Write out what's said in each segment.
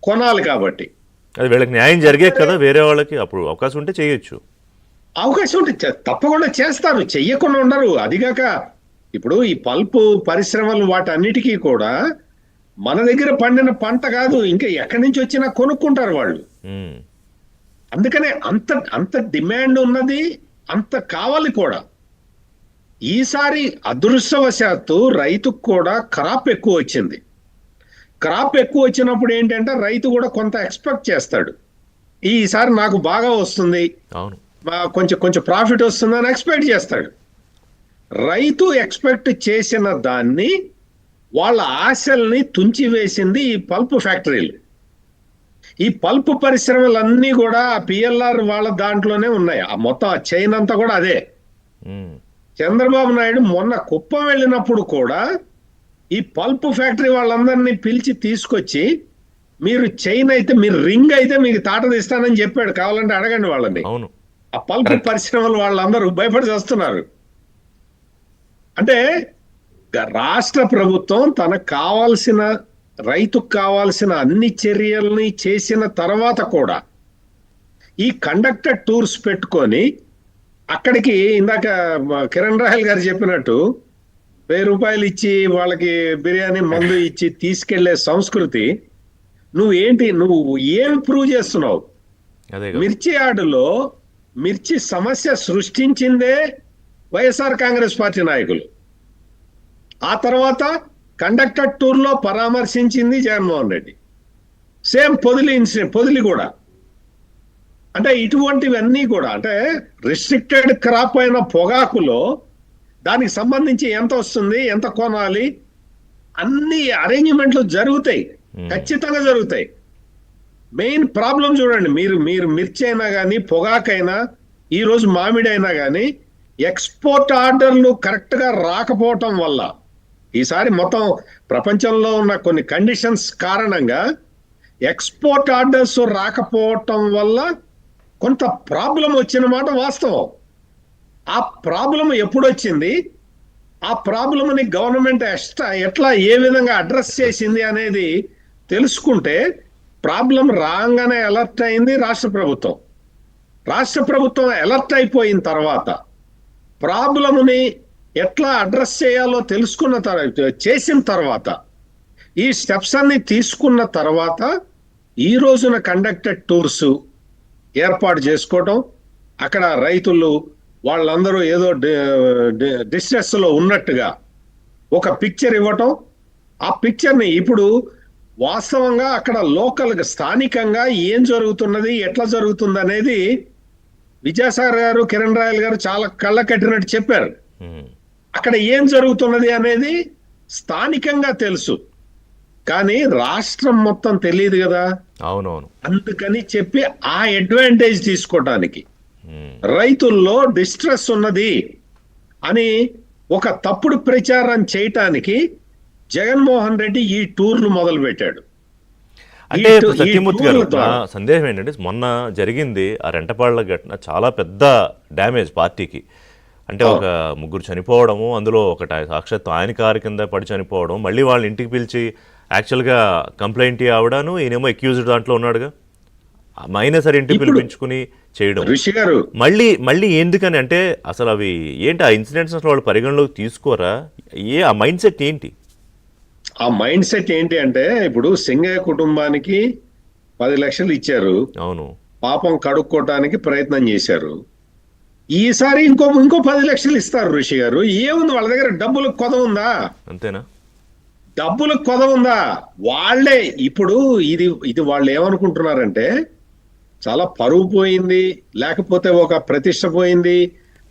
కొనాలి కాబట్టి. అది వీళ్ళకి న్యాయం జరిగే కదా, వేరే వాళ్ళకి అప్పుడు అవకాశం ఉంటే చేయొచ్చు. అవకాశం ఉంటే తప్పకుండా చేస్తారు, చెయ్యకుండా ఉండరు. అదిగాక ఇప్పుడు ఈ పల్పు పరిశ్రమలు వాటన్నిటికీ కూడా మన దగ్గర పండిన పంట కాదు, ఇంకా ఎక్కడి నుంచి వచ్చినా కొనుక్కుంటారు వాళ్ళు. అందుకనే అంత అంత డిమాండ్ ఉన్నది, అంత కావాలి కూడా. ఈసారి అదృష్టవశాత్తు రైతుకు కూడా క్రాప్ ఎక్కువ వచ్చింది. క్రాప్ ఎక్కువ వచ్చినప్పుడు ఏంటంటే రైతు కూడా కొంత ఎక్స్పెక్ట్ చేస్తాడు, ఈసారి నాకు బాగా వస్తుంది, కొంచెం కొంచెం ప్రాఫిట్ వస్తుందని ఎక్స్పెక్ట్ చేస్తాడు. రైతు ఎక్స్పెక్ట్ చేసిన దాన్ని, వాళ్ళ ఆశల్ని తుంచివేసింది ఈ పల్ప్ ఫ్యాక్టరీలు. ఈ పల్ప్ పరిశ్రమలన్నీ కూడా ఆ పిఎల్ఆర్ వాళ్ళ దాంట్లోనే ఉన్నాయి. ఆ మొత్తం ఆ చైన్ అంతా కూడా అదే. చంద్రబాబు నాయుడు మొన్న కుప్పం వెళ్ళినప్పుడు కూడా ఈ పల్ప్ ఫ్యాక్టరీ వాళ్ళందరినీ పిలిచి తీసుకొచ్చి, మీరు చైన్ అయితే, మీరు రింగ్ అయితే మీకు తాట తీస్తానని చెప్పాడు, కావాలంటే అడగండి వాళ్ళని. ఆ పల్ప్ పరిశ్రమలు వాళ్ళందరూ భయపడి వస్తున్నారు. అంటే రాష్ట్ర ప్రభుత్వం తనకు కావాల్సిన, రైతుకు కావాల్సిన అన్ని చర్యల్ని చేసిన తర్వాత కూడా ఈ కండక్టర్ టూర్స్ పెట్టుకొని అక్కడికి, ఇందాక కిరణ్ రాయల్ గారు చెప్పినట్టు 1000 రూపాయలు ఇచ్చి వాళ్ళకి బిర్యానీ మందు ఇచ్చి తీసుకెళ్లే సంస్కృతి, నువ్వు ఏం ప్రూవ్ చేస్తున్నావు? మిర్చి యార్డులో మిర్చి సమస్య సృష్టించిందే వైఎస్ఆర్ కాంగ్రెస్ పార్టీ నాయకులు. ఆ తర్వాత కండక్టర్ టూర్ లో పరామర్శించింది జగన్మోహన్ రెడ్డి. సేమ్ పొదిలి ఇన్సిడెంట్, పొదిలి కూడా. అంటే ఇటువంటివన్నీ కూడా, అంటే రిస్ట్రిక్టెడ్ క్రాప్ అయిన పొగాకులో దానికి సంబంధించి ఎంత వస్తుంది, ఎంత కొనాలి, అన్ని అరేంజ్మెంట్లు జరుగుతాయి, ఖచ్చితంగా జరుగుతాయి. మెయిన్ ప్రాబ్లం చూడండి, మీరు మిర్చి అయినా కానీ, పొగాకైనా, ఈ రోజు మామిడి అయినా కానీ, ఎక్స్పోర్ట్ ఆర్డర్లు కరెక్ట్ గా రాకపోవటం వల్ల, ఈసారి మొత్తం ప్రపంచంలో ఉన్న కొన్ని కండిషన్స్ కారణంగా ఎక్స్పోర్ట్ ఆర్డర్స్ రాకపోవటం వల్ల కొంత ప్రాబ్లం వచ్చిన మాట వాస్తవం. ఆ ప్రాబ్లం ఎప్పుడు వచ్చింది, ఆ ప్రాబ్లంని గవర్నమెంట్ ఎట్లా ఏ విధంగా అడ్రస్ చేసింది అనేది తెలుసుకుంటే, ప్రాబ్లం రాగానే అలర్ట్ అయింది రాష్ట్ర ప్రభుత్వం. రాష్ట్ర ప్రభుత్వం అలర్ట్ అయిపోయిన తర్వాత ప్రాబ్లంని ఎట్లా అడ్రస్ చేయాలో తెలుసుకున్న తర్వాత, చేసిన తర్వాత, ఈ స్టెప్స్ అన్ని తీసుకున్న తర్వాత ఈ రోజున కండక్టెడ్ టూర్స్ ఏర్పాటు చేసుకోవటం, అక్కడ రైతులు వాళ్ళందరూ ఏదో డిస్ట్రెస్ లో ఉన్నట్టుగా ఒక పిక్చర్ ఇవ్వటం, ఆ పిక్చర్ని ఇప్పుడు వాస్తవంగా అక్కడ లోకల్ స్థానికంగా ఏం జరుగుతున్నది, ఎట్లా జరుగుతుంది అనేది విద్యాసాగర్ గారు, కిరణ్ రాయల్ గారు చాలా కళ్ళ కట్టినట్టు చెప్పారు. అక్కడ ఏం జరుగుతున్నది అనేది స్థానికంగా తెలుసు, కానీ రాష్ట్రం మొత్తం తెలియదు కదా. అవునవును. అందుకని చెప్పి ఆ అడ్వాంటేజ్ తీసుకోవటానికి, రైతుల్లో డిస్ట్రెస్ ఉన్నది అని ఒక తప్పుడు ప్రచారం చేయటానికి జగన్మోహన్ రెడ్డి ఈ టూర్లు మొదలు పెట్టాడు. అంటే సత్యమూర్తి గారు, నా సందేహం ఏంటంటే, మొన్న జరిగింది ఆ రెంటపాళ్ల ఘటన చాలా పెద్ద డ్యామేజ్ పార్టీకి. అంటే ఒక 3 చనిపోవడము, అందులో ఒకటి సాక్షాత్తు ఆయన కారు కింద పడి చనిపోవడం, మళ్ళీ వాళ్ళ ఇంటికి పిలిచి యాక్చువల్గా కంప్లైంట్ ఆవిడను, ఈయనేమో అక్యూజ్డ్ దాంట్లో ఉన్నాడుగా, మైనా సరే ఇంటికి పిలిపించుకుని చేయడం. మళ్ళీ ఎందుకని అంటే, అసలు అవి ఏంటి ఆ ఇన్సిడెంట్స్ అసలు వాళ్ళు పరిగణలోకి తీసుకోరా? ఆ మైండ్ సెట్ ఏంటి? ఆ మైండ్ సెట్ ఏంటి అంటే, ఇప్పుడు సింగయ్య కుటుంబానికి 10 లక్షలు ఇచ్చారు, అవును, పాపం కడుక్కోవటానికి ప్రయత్నం చేశారు. ఈసారి ఇంకో 10 లక్షలు ఇస్తారు ఋషి గారు. ఏముంది వాళ్ళ దగ్గర? డబ్బులకు కొద ఉందా? అంతేనా? డబ్బులకు కొద ఉందా? వాళ్ళే ఇప్పుడు ఇది వాళ్ళు ఏమనుకుంటున్నారంటే, చాలా పరువు పోయింది, లేకపోతే ఒక ప్రతిష్ట పోయింది,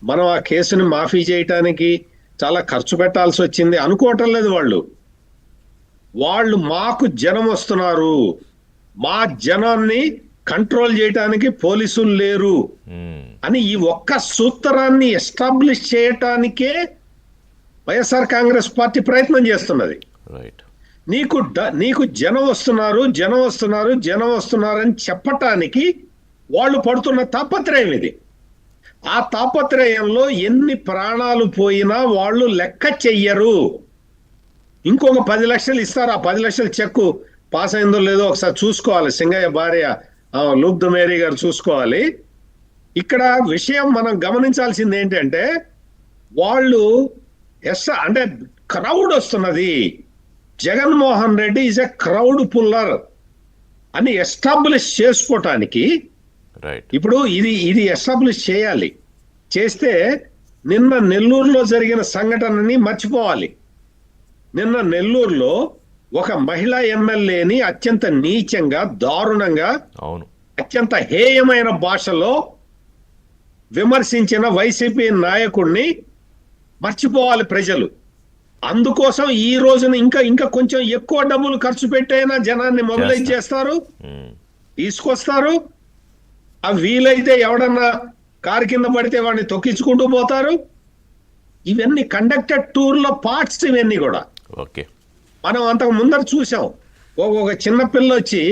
మనం ఆ కేసుని మాఫీ చేయటానికి చాలా ఖర్చు పెట్టాల్సి వచ్చింది అనుకోవటం లేదు వాళ్ళు. మాకు జనం వస్తున్నారు, మా జనాన్ని కంట్రోల్ చేయటానికి పోలీసులు లేరు అని ఈ ఒక్క సూత్రాన్ని ఎస్టాబ్లిష్ చేయటానికే వైఎస్ఆర్ కాంగ్రెస్ పార్టీ ప్రయత్నం చేస్తున్నది. నీకు జనం వస్తున్నారు అని చెప్పటానికి వాళ్ళు పడుతున్న తాపత్రయం ఇది. ఆ తాపత్రయంలో ఎన్ని ప్రాణాలు పోయినా వాళ్ళు లెక్క చెయ్యరు. ఇంకొక 10 లక్షలు ఇస్తారు, ఆ 10 లక్షల చెక్కు పాస్ అయిందో లేదో ఒకసారి చూసుకోవాలి. సింగయ్య భార్య లూక్ ద మేరీ గారు చూసుకోవాలి. ఇక్కడ విషయం మనం గమనించాల్సింది ఏంటంటే వాళ్ళు అంటే క్రౌడ్ వస్తున్నది, Jaganmohan Reddy is a crowd puller అని ఎస్టాబ్లిష్ చేసుకోవటానికి రైట్. ఇప్పుడు ఇది ఎస్టాబ్లిష్ చేయాలి. చేస్తే నిన్న నెల్లూరులో జరిగిన సంఘటనని మర్చిపోవాలి. నిన్న నెల్లూరులో ఒక మహిళా ఎమ్మెల్యేని అత్యంత నీచంగా, దారుణంగా, అవును, అత్యంత హేయమైన భాషలో విమర్శించిన వైసీపీ నాయకుడిని మర్చిపోవాలి ప్రజలు. అందుకోసం ఈ రోజున ఇంకా కొంచెం ఎక్కువ డబ్బులు ఖర్చు పెట్టైనా జనాన్ని మొబిలైజ్ చేస్తారు, తీసుకొస్తారు. అవి వీలైతే ఎవడన్నా కారు కింద పడితే వాడిని తొక్కించుకుంటూ పోతారు. ఇవన్నీ కండక్టెడ్ టూర్ లో పార్ట్స్. ఇవన్నీ కూడా ఓకే, మనం అంతకు ముందర చూసాం. ఒక చిన్న పిల్ల వచ్చి